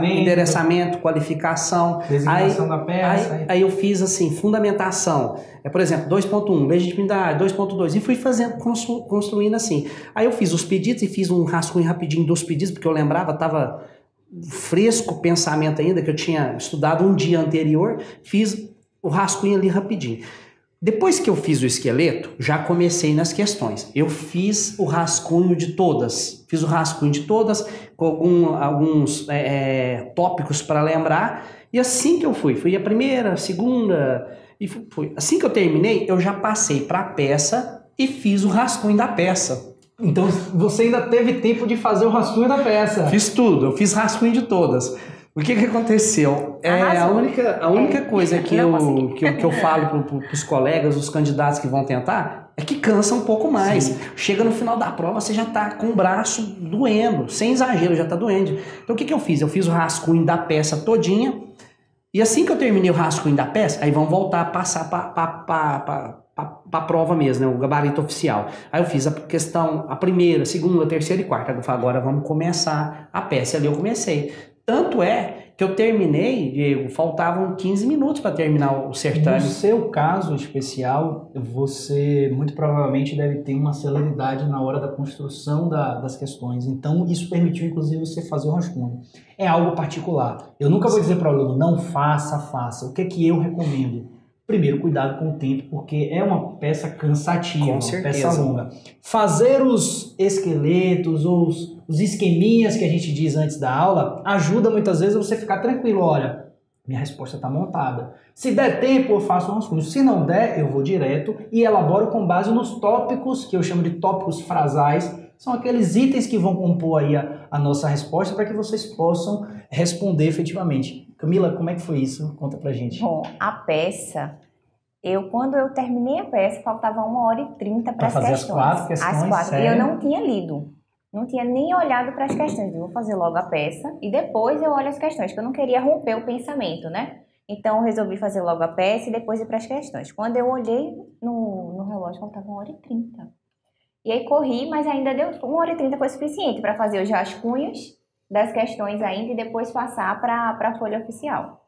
endereçamento, qualificação. Designação da peça. Aí eu fiz assim, fundamentação. Por exemplo, 2.1, legitimidade, 2.2. E fui fazendo, construindo assim. Aí eu fiz os pedidos e fiz um rascunho rapidinho dos pedidos, porque eu lembrava, estava fresco o pensamento ainda, que eu tinha estudado um dia anterior. Fiz o rascunho ali rapidinho. Depois que eu fiz o esqueleto, já comecei nas questões. Eu fiz o rascunho de todas. Com alguns tópicos para lembrar. E assim que eu fui a primeira, a segunda, e fui. Assim que eu terminei, eu já passei para a peça e fiz o rascunho da peça. Então você ainda teve tempo de fazer o rascunho da peça? Fiz tudo, eu fiz rascunho de todas. O que aconteceu? A única coisa que eu falo para os colegas, os candidatos que vão tentar, é que cansa um pouco mais. Sim. Chega no final da prova, você já está com o braço doendo, sem exagero, já está doendo. Então o que eu fiz? Eu fiz o rascunho da peça todinha, e assim que eu terminei o rascunho da peça, aí vamos voltar a passar para a prova mesmo, né? O gabarito oficial. Aí eu fiz a questão, a primeira, segunda, terceira e quarta. Eu falei, agora vamos começar a peça. E ali eu comecei. Tanto é que eu terminei, Diego, faltavam 15 minutos para terminar o certame. No seu caso especial, você muito provavelmente deve ter uma celeridade na hora da construção das questões. Então, isso permitiu, inclusive, você fazer o rascunho. É algo particular. Eu nunca vou dizer para o aluno, não faça, faça. O que é que eu recomendo? Primeiro, cuidado com o tempo, porque é uma peça cansativa, uma peça longa. Fazer os esqueletos ou os esqueminhas que a gente diz antes da aula ajuda muitas vezes a você ficar tranquilo. Olha, minha resposta está montada. Se der tempo, eu faço um rascunho. Se não der, eu vou direto e elaboro com base nos tópicos, que eu chamo de tópicos frasais. São aqueles itens que vão compor aí a nossa resposta para que vocês possam responder efetivamente. Camila, como é que foi isso? Conta pra gente. Bom, a peça, quando eu terminei a peça, faltava 1h30 para as fazer questões. As 4 questões, As 4. sério? E eu não tinha lido. Não tinha nem olhado para as questões. Eu vou fazer logo a peça e depois eu olho as questões, porque eu não queria romper o pensamento, né? Então, eu resolvi fazer logo a peça e depois ir para as questões. Quando eu olhei no relógio, faltava 1h30. E aí corri, mas ainda deu 1h30 foi suficiente para fazer os rascunhos das questões ainda e depois passar para a folha oficial.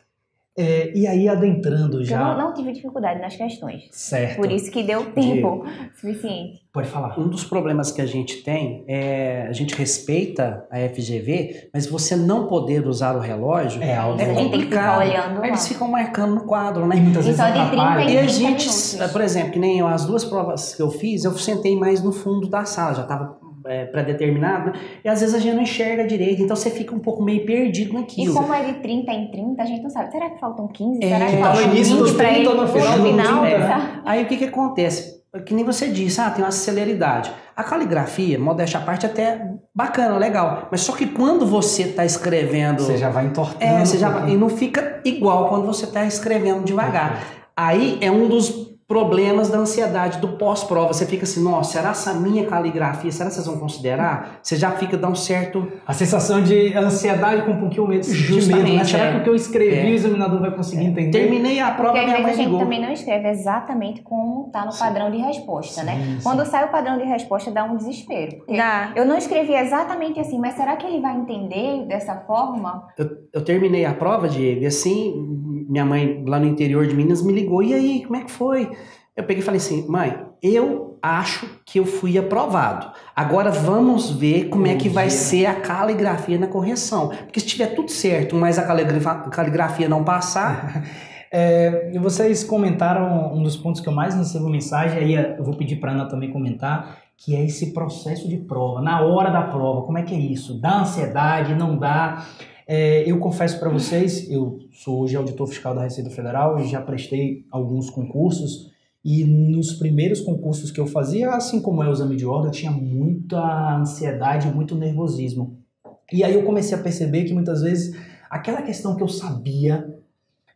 E aí, adentrando já... Eu não tive dificuldade nas questões. Certo. Por isso que deu tempo suficiente. Pode falar. Um dos problemas que a gente tem é a gente respeita a FGV, mas você não poder usar o relógio É algo A gente tem que ficar olhando Aí lá. eles ficam marcando no quadro, né? E muitas vezes só de 30 atrapalha. E a 30 gente, minutos. por exemplo, que nem as 2 provas que eu fiz, eu sentei mais no fundo da sala, já estava pré-determinado, né? E às vezes a gente não enxerga direito, então você fica um pouco meio perdido E naquilo. como é de 30 em 30, a gente não sabe. Será que faltam 15? É, Será que no faltam início 20 dos para 30 ele ou no final no dos final? 30, né? Sabe? Aí o que acontece? Que nem você disse, tem uma celeridade. A caligrafia, modéstia à parte, até bacana, legal. Mas só que quando você está escrevendo... Você já vai entortando. e não fica igual quando você está escrevendo devagar. Aí é um dos problemas da ansiedade do pós-prova. Você fica assim, nossa, será essa minha caligrafia, será que vocês vão considerar? Você já fica, dá um certo... A sensação de ansiedade com um pouquinho medo, de Justamente, medo, né? Será é. que o que eu escrevi o examinador vai conseguir entender? Terminei a prova, Porque às minha vezes mãe a gente ligou. também não escreve exatamente como está no padrão de resposta, né? Sim. Quando sai o padrão de resposta, dá um desespero. Porque Dá. eu não escrevi exatamente assim, mas será que ele vai entender dessa forma? Eu terminei a prova, Diego, e assim, minha mãe lá no interior de Minas me ligou, e aí, como é que foi? Eu peguei e falei assim, mãe, eu acho que eu fui aprovado. Agora vamos ver como é que vai ser a caligrafia na correção. Porque se tiver tudo certo, mas a caligrafia não passar... E vocês comentaram um dos pontos que eu mais recebo mensagem, aí eu vou pedir para a Ana também comentar, que é esse processo de prova, na hora da prova, como é que é isso? Dá ansiedade, não dá? Eu confesso para vocês, eu sou hoje auditor fiscal da Receita Federal, já prestei alguns concursos, e nos primeiros concursos que eu fazia, assim como é o exame de ordem, eu tinha muita ansiedade, muito nervosismo. E aí eu comecei a perceber que muitas vezes aquela questão que eu sabia,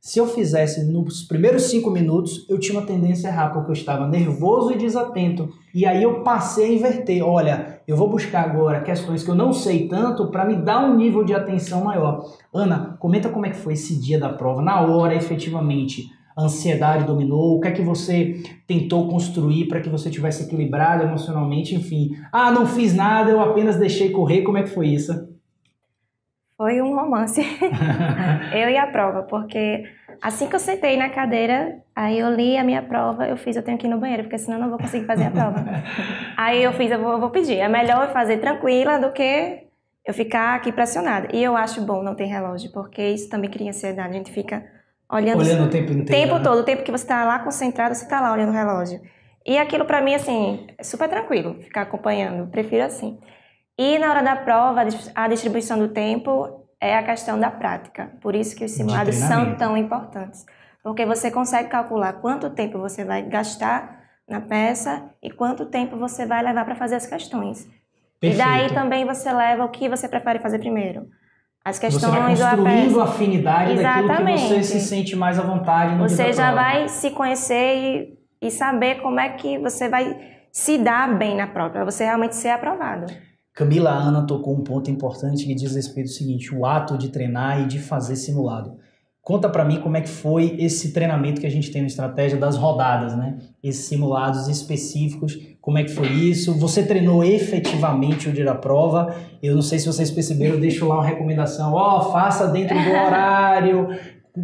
se eu fizesse nos primeiros 5 minutos, eu tinha uma tendência a errar, porque eu estava nervoso e desatento. E aí eu passei a inverter. Olha, eu vou buscar agora questões que eu não sei tanto para me dar um nível de atenção maior. Ana, comenta como é que foi esse dia da prova, na hora, efetivamente. A ansiedade dominou? O que é que você tentou construir para que você tivesse equilibrado emocionalmente? Enfim, não fiz nada, eu apenas deixei correr. Como é que foi isso? Foi um romance. Eu e a prova, porque assim que eu sentei na cadeira, aí eu li a minha prova, eu tenho que ir no banheiro, porque senão eu não vou conseguir fazer a prova. Aí eu vou pedir. É melhor eu fazer tranquila do que eu ficar aqui pressionada. E eu acho bom não ter relógio, porque isso também cria ansiedade. A gente fica olhando o tempo inteiro. Todo, o tempo que você está lá concentrado, você está lá olhando o relógio. E aquilo para mim, assim, é super tranquilo, ficar acompanhando, prefiro assim. E na hora da prova, a distribuição do tempo é a questão da prática. Por isso que os simulados são tão importantes. Porque você consegue calcular quanto tempo você vai gastar na peça e quanto tempo você vai levar para fazer as questões. Perfeito. E daí também você leva o que você prefere fazer primeiro. As questões você vai construindo a afinidade daquilo que você se sente mais à vontade no dia da Você já prova. vai se conhecer e saber como é que você vai se dar bem na prova, para você realmente ser aprovado. Camila, a Ana tocou um ponto importante que diz respeito ao seguinte, o ato de treinar e de fazer simulado. Conta para mim como é que foi esse treinamento que a gente tem no Estratégia das rodadas, né? Esses simulados específicos, como é que foi isso? Você treinou efetivamente o dia da prova? Eu não sei se vocês perceberam, eu deixo lá uma recomendação, faça dentro do horário,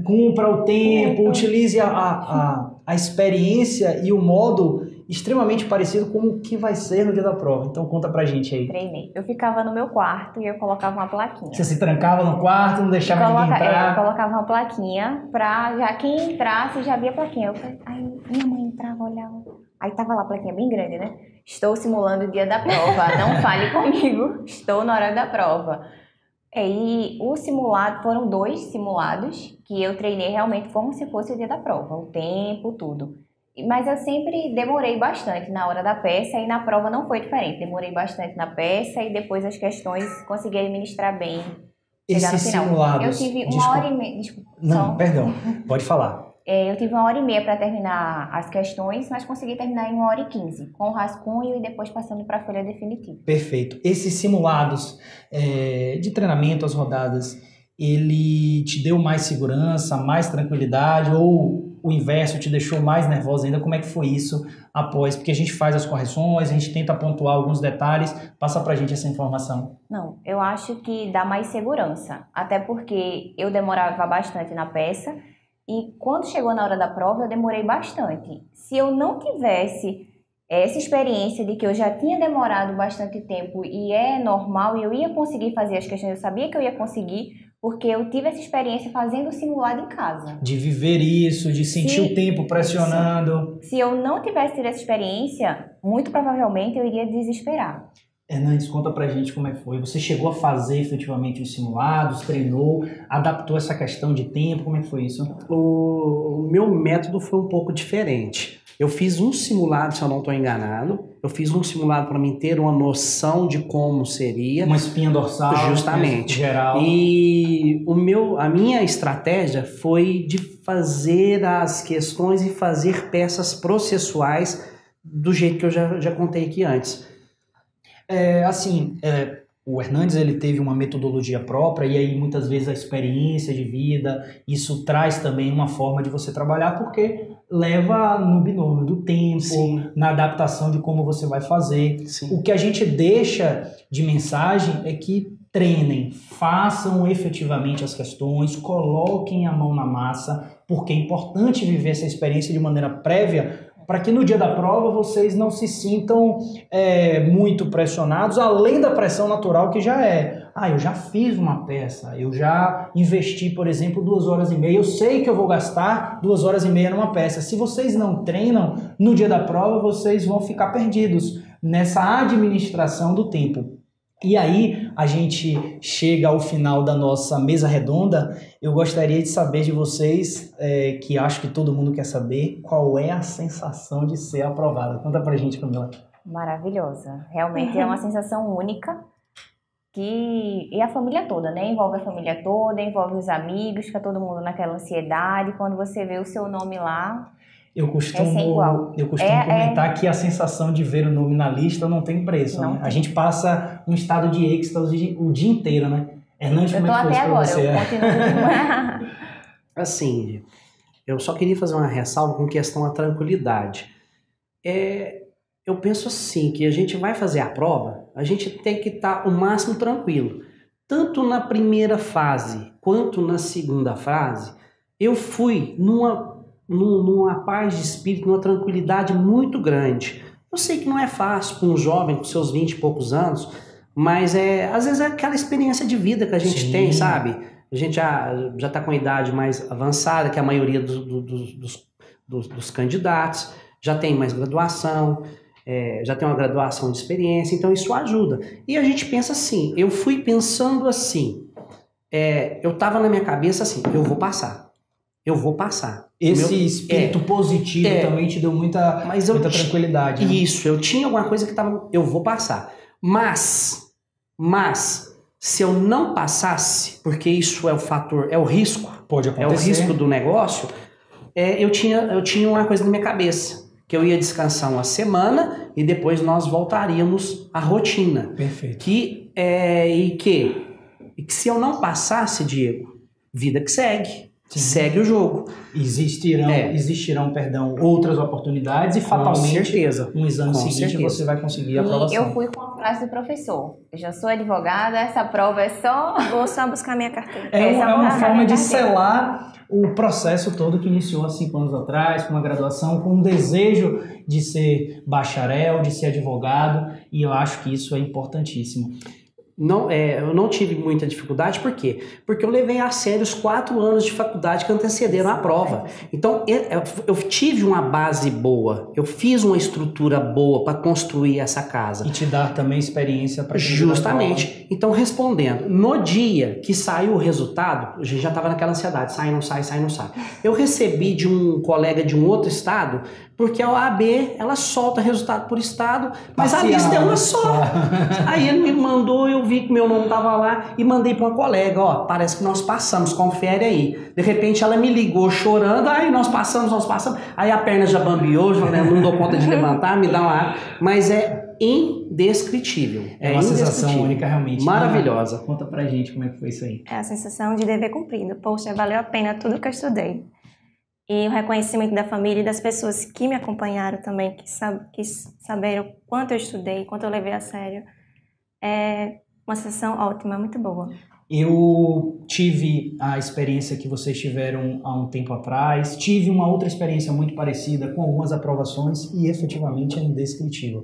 cumpra o tempo, utilize a experiência e o modo extremamente parecido com o que vai ser no dia da prova. Então conta pra gente aí. Treinei. Eu ficava no meu quarto e eu colocava uma plaquinha. Você se trancava no quarto, não deixava ninguém entrar? Eu colocava uma plaquinha pra já quem entrasse já via a plaquinha. Eu falei, aí minha mãe entrava, olhava. Aí tava lá a plaquinha bem grande, né? Estou simulando o dia da prova, não fale comigo, estou na hora da prova. E o simulado, foram 2 simulados que eu treinei realmente como se fosse o dia da prova, o tempo, tudo. Mas eu sempre demorei bastante na hora da peça e na prova não foi diferente. Demorei bastante na peça e depois as questões consegui administrar bem. Esses simulados... Eu tive 1h30... Desculpa. Não, perdão. Pode falar. Eu tive 1h30 para terminar as questões, mas consegui terminar em 1h15, com o rascunho e depois passando para a folha definitiva. Perfeito. Esses simulados de treinamento, as rodadas, ele te deu mais segurança, mais tranquilidade ou o inverso te deixou mais nervosa ainda? Como é que foi isso após? Porque a gente faz as correções, a gente tenta pontuar alguns detalhes. Passa pra gente essa informação. Não, eu acho que dá mais segurança, até porque eu demorava bastante na peça e quando chegou na hora da prova eu demorei bastante. Se eu não tivesse essa experiência de que eu já tinha demorado bastante tempo e é normal e eu ia conseguir fazer as questões, eu sabia que eu ia conseguir, porque eu tive essa experiência fazendo o simulado em casa. De viver isso, de sentir o tempo pressionando. Se eu não tivesse tido essa experiência, muito provavelmente eu iria desesperar. Hernandes, conta pra gente como é que foi. Você chegou a fazer efetivamente os simulados, treinou, adaptou essa questão de tempo, como é que foi isso? O meu método foi um pouco diferente. Eu fiz um simulado, se eu não estou enganado. Eu fiz um simulado para mim ter uma noção de como seria. Uma espinha dorsal. Justamente. Geral. E a minha estratégia foi de fazer as questões e fazer peças processuais do jeito que eu já contei aqui antes. O Hernandes, ele teve uma metodologia própria e aí muitas vezes a experiência de vida, isso traz também uma forma de você trabalhar porque leva no binômio do tempo, sim, na adaptação de como você vai fazer. Sim. O que a gente deixa de mensagem é que treinem, façam efetivamente as questões, coloquem a mão na massa, porque é importante viver essa experiência de maneira prévia para que no dia da prova vocês não se sintam muito pressionados, além da pressão natural que já é. Eu já fiz uma peça, eu já investi, por exemplo, 2h30, eu sei que eu vou gastar 2h30 numa peça. Se vocês não treinam, no dia da prova vocês vão ficar perdidos nessa administração do tempo. E aí a gente chega ao final da nossa mesa redonda. Eu gostaria de saber de vocês, que acho que todo mundo quer saber, qual é a sensação de ser aprovada. Conta pra gente, Camila. Maravilhosa. Realmente é uma sensação única. E a família toda, né? Envolve a família toda, envolve os amigos, fica todo mundo naquela ansiedade. Quando você vê o seu nome lá... Eu costumo comentar que a sensação de ver o nome na lista não tem preço. Não, né? A gente passa um estado de êxtase o dia inteiro, né? Hernandes, como é que foi isso pra você? Eu continuo. Assim, eu só queria fazer uma ressalva com questão à tranquilidade. Eu penso assim, que a gente vai fazer a prova, a gente tem que estar o máximo tranquilo. Tanto na primeira fase, quanto na segunda fase, eu fui numa paz de espírito, numa tranquilidade muito grande. Eu sei que não é fácil para um jovem com seus 20 e poucos anos, mas às vezes é aquela experiência de vida que a gente tem, sabe? A gente já está com a idade mais avançada que a maioria dos candidatos, já tem mais graduação, já tem uma graduação de experiência, então isso ajuda. E a gente pensa assim, eu fui pensando assim, eu estava na minha cabeça assim, eu vou passar. Esse espírito positivo também te deu muita tranquilidade. Né? Isso, eu tinha alguma coisa que eu vou passar. Mas, se eu não passasse, porque isso é o fator, é o risco. Pode acontecer. É o risco do negócio. Eu tinha uma coisa na minha cabeça, que eu ia descansar uma semana e depois nós voltaríamos à rotina. Perfeito. E que se eu não passasse, Diego, vida que segue. segue o jogo. Existirão, outras oportunidades e fatalmente certeza. um exame Com seguinte certeza. você vai conseguir a aprovação. E eu fui com a frase do professor. Eu já sou advogada, essa prova é só... Vou só buscar minha carteira. É Essa uma é forma a de carteira. selar o processo todo que iniciou há 5 anos atrás, com a graduação, com um desejo de ser bacharel, de ser advogado, e eu acho que isso é importantíssimo. Eu não tive muita dificuldade, por quê? Porque eu levei a sério os 4 anos de faculdade que antecederam a prova. Então, eu tive uma base boa, eu fiz uma estrutura boa para construir essa casa. E te dar também experiência para Justamente. Então, respondendo, no dia que saiu o resultado, a gente já estava naquela ansiedade, sai, não sai, sai, não sai. Eu recebi de um colega de um outro estado, porque a OAB, ela solta resultado por estado, mas a lista é uma só. Aí ele me mandou, eu vi que meu nome estava lá e mandei para uma colega, ó, parece que nós passamos, confere aí. De repente ela me ligou chorando, aí nós passamos. Aí a perna já bambeou, não dou conta de levantar, me dá uma água, mas é indescritível. É uma sensação única, realmente. Maravilhosa. Conta pra gente como é que foi isso aí. É a sensação de dever cumprido. Poxa, valeu a pena tudo que eu estudei. E o reconhecimento da família e das pessoas que me acompanharam também, que saberam quanto eu estudei, quanto eu levei a sério. É uma sensação ótima, muito boa. Eu tive a experiência que vocês tiveram há um tempo atrás, tive uma outra experiência muito parecida, com algumas aprovações, e efetivamente é indescritível.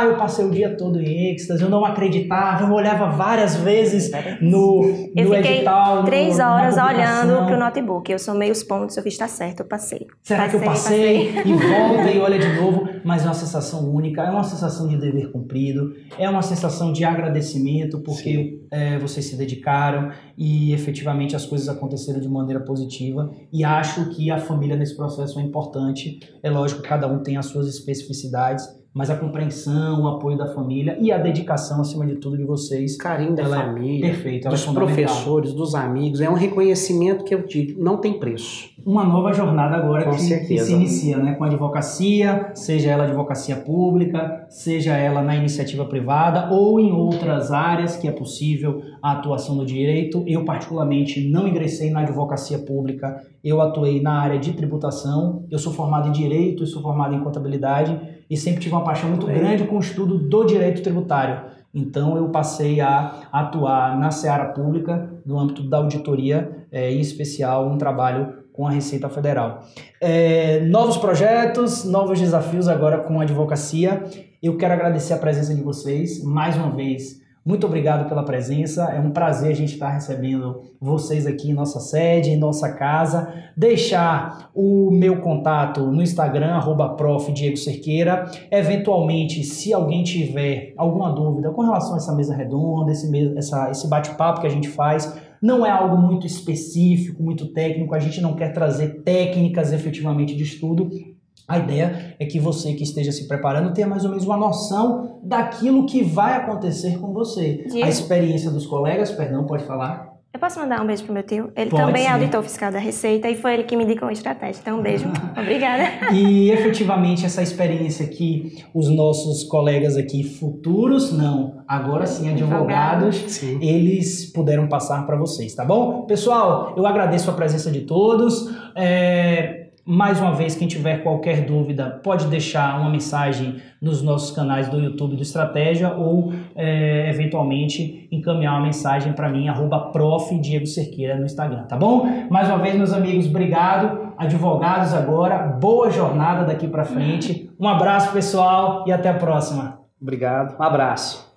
Eu passei o dia todo em êxtase, eu não acreditava, eu olhava várias vezes no edital. Eu fiquei 3 horas na olhando pro notebook, eu somei os pontos, eu fiz, tá certo, eu passei. Será que eu passei? E volta e olha de novo, mas é uma sensação única, é uma sensação de dever cumprido, é uma sensação de agradecimento, porque vocês se dedicaram e efetivamente as coisas aconteceram de maneira positiva, e acho que a família nesse processo é importante. É lógico que cada um tem as suas especificidades, mas a compreensão, o apoio da família e a dedicação, acima de tudo, de vocês. Carinho da família, perfeito, dos professores, dos amigos. É um reconhecimento que eu digo, não tem preço. Uma nova jornada agora que se inicia, né, com a advocacia, seja ela advocacia pública, seja ela na iniciativa privada ou em outras áreas que é possível a atuação no direito. Eu, particularmente, não ingressei na advocacia pública, eu atuei na área de tributação, eu sou formado em Direito e sou formado em Contabilidade e sempre tive uma paixão muito grande com o estudo do direito tributário. Então eu passei a atuar na seara pública, no âmbito da auditoria, em especial um trabalho com a Receita Federal. Novos projetos, novos desafios agora com a advocacia. Eu quero agradecer a presença de vocês, mais uma vez. Muito obrigado pela presença, é um prazer a gente estar recebendo vocês aqui em nossa sede, em nossa casa. Deixar o meu contato no Instagram, @prof. Diego Cerqueira. Eventualmente, se alguém tiver alguma dúvida com relação a essa mesa redonda, esse bate-papo que a gente faz, não é algo muito específico, muito técnico, a gente não quer trazer técnicas efetivamente de estudo. A ideia é que você que esteja se preparando tenha mais ou menos uma noção daquilo que vai acontecer com você. Diego. A experiência dos colegas, pode falar? Eu posso mandar um beijo pro meu tio? Ele Pode, também é sim. auditor fiscal da Receita e foi ele que me indicou a estratégia. Então, um beijo. Obrigada. E efetivamente essa experiência que os nossos colegas aqui, agora sim advogados, Sim. eles puderam passar para vocês, tá bom? Pessoal, eu agradeço a presença de todos. Mais uma vez, quem tiver qualquer dúvida, pode deixar uma mensagem nos nossos canais do YouTube do Estratégia ou, eventualmente, encaminhar uma mensagem para mim, @prof. Diego Cerqueira no Instagram, tá bom? Mais uma vez, meus amigos, obrigado. Advogados agora, boa jornada daqui para frente. Um abraço, pessoal, e até a próxima. Obrigado, um abraço.